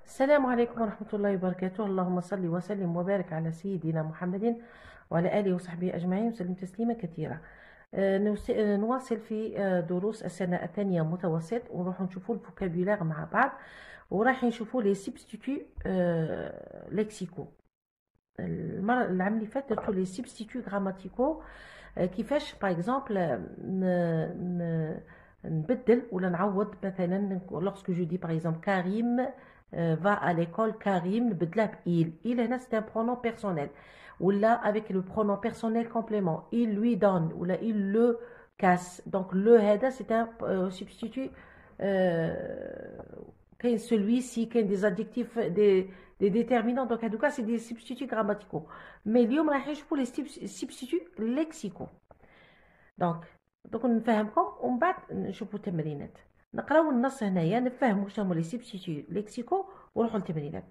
السلام عليكم ورحمة الله وبركاته. اللهم صل وسلم وبارك على سيدنا محمد وعلى آله وصحبه أجمعين وسلم تسليما كثيرا. نواصل في دروس السنة الثانية متوسط، ونروح نشوفوا الفوكابيولار مع بعض، وراح نشوفوا لي سبستيتو لكسيكو. العام اللي فات درتو لي سبستيتو غراماتيكو، كيفاش باغ اكزومبل نبدل ولا نعوض. مثلا lorsque je dis par exemple Karim va à l'école, Karim نبدلها ب il هنا c'est un pronom personnel، ولا avec le pronom personnel complément il lui donne ولا il le casse. donc le هذا c'est un substitut. كاين celui-ci، كاين des adjectifs des déterminants. donc هادوكا c'est des substituts grammaticaux. mais اليوم راح نشوفوا les substituts lexicaux. donc نفهمكم ومن بعد نشوفوا التمرينات. نقراو النص هنايا نفهموا شنو هما لي سبستيتو لكسيكو ونروحوا للتمرينات.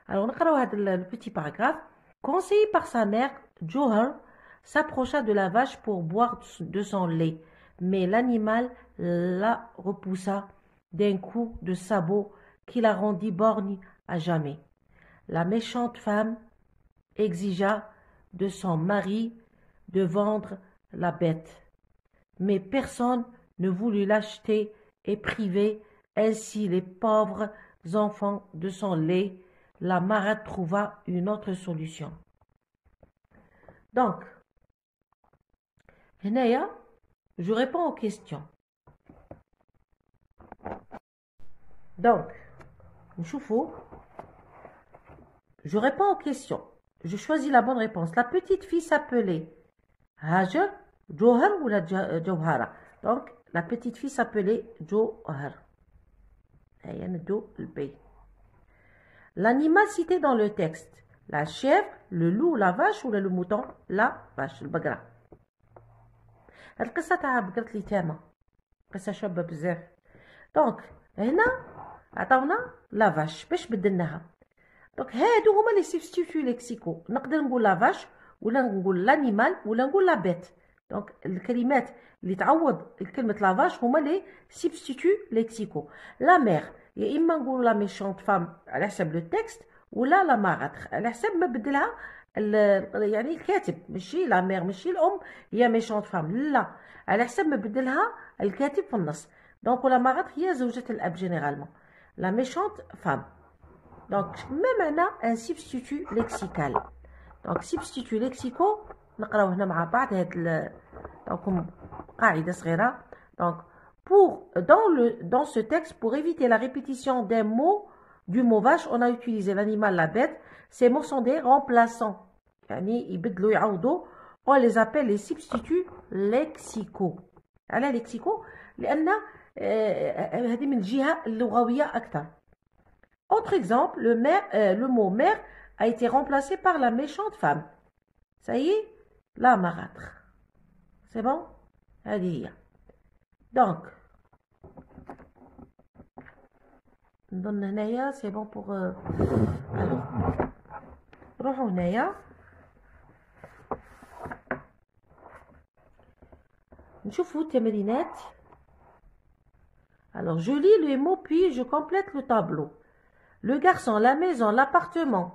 alors نقراو هذا le petit paragraphe. Conseillé par sa mère, Johar s'approcha de la vache pour boire de son lait, mais l'animal la repoussa d'un coup de sabot qui la rendit borgne à jamais. La méchante femme exigea de son mari de vendre la bête, mais personne ne voulut l'acheter et priver ainsi les pauvres enfants de son lait. La marade trouva une autre solution. donc هنايا je réponds aux questions. donc نشوفوا je réponds aux questions. je choisis la bonne réponse. La petite fille s'appelait Hajar, Johar ou la Jawhara. donc la petite fille s'appelait Johar. هيا ندو البي. L'animal cité dans le texte: la chèvre, le loup, la vache ou le mouton? La vache، البقرة. القصة تاع بقرة اليتامى قصة شابة بزاف. دونك هنا عطاونا لا فاش باش بدلناها. دونك هادو هما لي سبستيتو لكسيكو. نقدر نقول لا فاش ولا نقول لانيمال ولا نقول لا بيت. دونك الكلمات اللي تعوض كلمة لا فاش هما لي سبستيتو لكسيكو. لا مير يا اما نقول لا ميشونت فام على حسب لو تكست، ولا لا ماغاتر على حسب ما بدلها يعني الكاتب. ماشي لا مير ماشي الام هي ميشونت فام، لا، على حسب ما بدلها الكاتب في النص. دونك ولا ماغاتر هي زوجة الاب جينيرالمون، لا ميشونت فام. دونك ما معنى ان سبستيتو لكسيكال؟ دونك سبستيتو لكسيكو نقراو هنا مع بعض. هاد دونك قاعدة صغيرة. دونك dans ce texte, pour éviter la répétition d'un mot, du mot vache, on a utilisé l'animal, la bête. Ces mots sont des remplaçants. يعني يبدلوا يعوضوا. On les appelle les substituts lexicaux. على لكسيكو لأن هذه من الجهة اللغوية أكثر. Autre exemple, le mot mère a été remplacé par la méchante femme. Ça y est, la marâtre. C'est bon? هذه هي. donc نظن هنايا سي بون بوغ. الوغ نروحو هنايا نشوفو التمرينات. alors je lis les mots puis je complète le tableau. le garçon, la maison, l'appartement.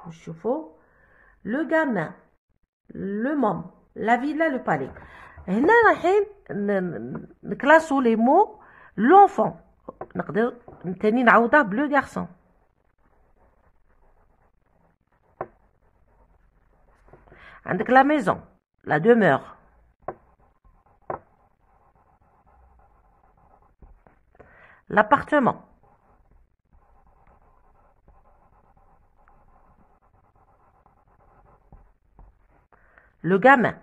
نشوفو le gamin, le môme, la villa, le palais. هنا رايحين نكلاسو لي مو. لونفون نقدر تاني نعوضها بلو غارسون. عندك لا ميزون، لا demeure. l'appartement. le gamin.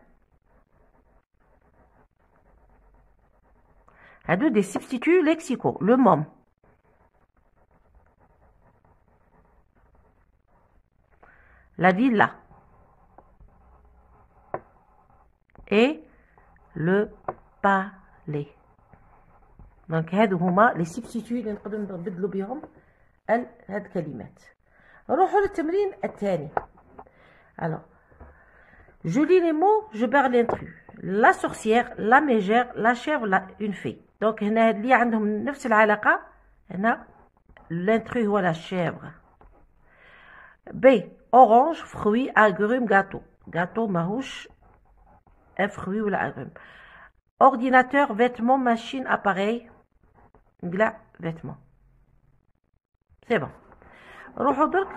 هادو des substituts lexicaux. le môme, la villa et le palais. donc هادو هما les substituts اللي نقدروا نبدلوا بهم هاد الكلمات. نروحوا للتمرين الثاني. alors je lis les mots, je perds l'intrus. la sorcière, la mégère, la chèvre, une fée. دونك هنا اللي عندهم نفس العلاقة هنا l'intrus هو la chèvre. B. Orange, fruits, agrumes, gâteau. Gâteau ماهوش un fruit ou la agrume. Ordinateur, vêtements, machine, appareil. لا vêtements. C'est bon. روحوا درك.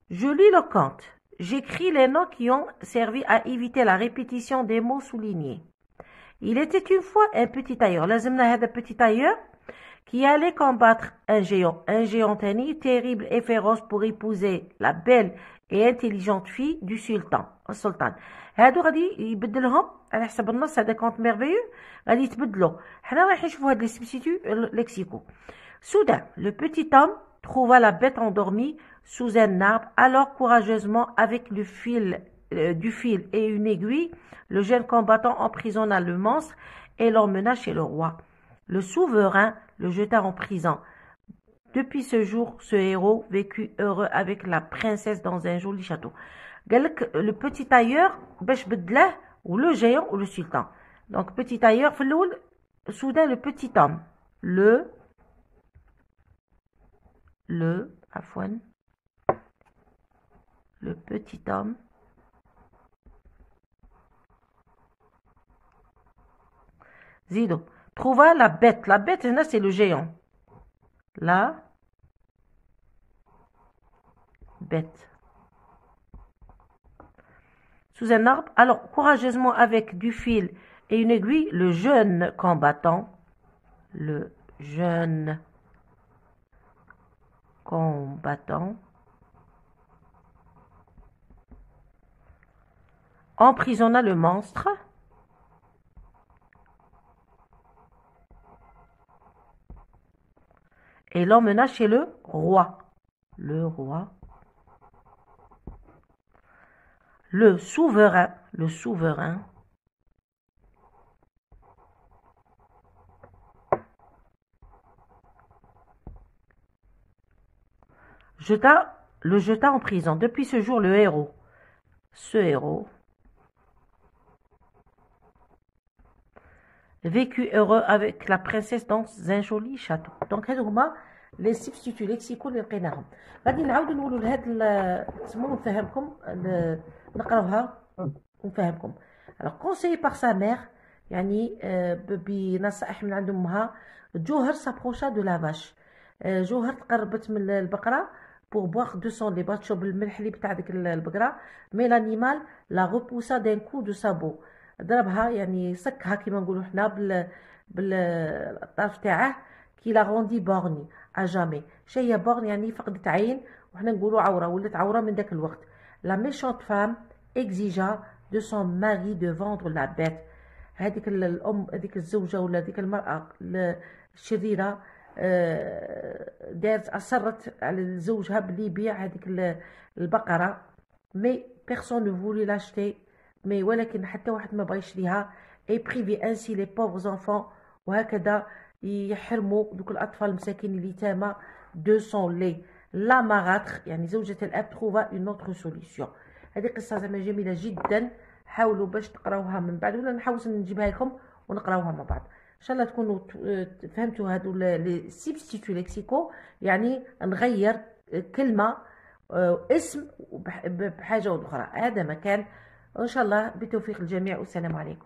Je lis le conte. J'écris les noms qui ont servi à éviter la répétition des mots soulignés. Il était une fois un petit tailleur. لازمنا هذا petit tailleur qui allait combattre un géant تاني terrible et féroce pour épouser la belle et intelligente fille du السلطان. هادو غادي يبدلهم على حسب النص. هذا كونت ميرفيو غادي يتبدلوا. حنا رايحين نشوفوا هاد لي سبستيتو لكسيكو. Soudain, le petit homme trouva la bête endormie sous un arbre. Alors courageusement, avec du fil et une aiguille, le jeune combattant emprisonna le monstre et l'emmena chez le roi. Le souverain le jeta en prison. Depuis ce jour, ce héros vécut heureux avec la princesse dans un joli château. Le petit tailleur, باش بدله, ou le géant ou le sultan. Donc, petit tailleur, soudain, le petit homme. Le petit homme Zido trouva la bête. La bête, c'est le géant. La bête. Sous un arbre. Alors, courageusement, avec du fil et une aiguille, le jeune combattant emprisonna le monstre et l'emmena chez le roi. Le roi. Le souverain le jeta en prison. Depuis ce jour, ce héros vécut heureux avec la princesse dans un joli château. Donc هادو هما لي سبستيتو ليكسيكو اللي لقيناهم. غادي نعاودو نقولوا لهاد تسمو نفهمكم نقراوها ونفهمكم. Alors conseillé par sa mère, يعني بنصائح من عند امها. جوهر s'approcha de la vache. جوهر تقربت من البقره pour boire de son lait. تشرب الملح اللي بتاع ديك البقره. mais l'animal la repoussa d'un coup de sabot. ضربها يعني سكها كيما نقولوا حنا بالطرف تاعه كي لا روندي بورني اجامي. شي هي بورن يعني فقدت عين وحنا نقولوا عوره ولات عوره من داك الوقت. لا méchante femme exigea de son mari de vendre la bête. هذيك الام هذيك الزوجه ولا هذيك المراه الشريره دارت اصرت على زوجها بلي يبيع هذيك البقره. mais personne ne voulait l'acheter. mais ولكن حتى واحد ما بغى يشريها. et privé ainsi les pauvres enfants. وهكذا يحرموا دوك الاطفال المساكين اليتامى de son lait. la marâtre يعني زوجة الاب trouva une autre solution. هذه قصة زعما جميلة جدا. حاولوا باش تقراوها من بعد ولا نحاول نجيبها لكم ونقراوها مع بعض. ان شاء الله تكونوا فهمتوا هادو لي سبستيتو ليكسيكو. يعني نغير كلمة اسم بحاجة أخرى. هذا مكان. ان شاء الله بتوفيق الجميع والسلام عليكم.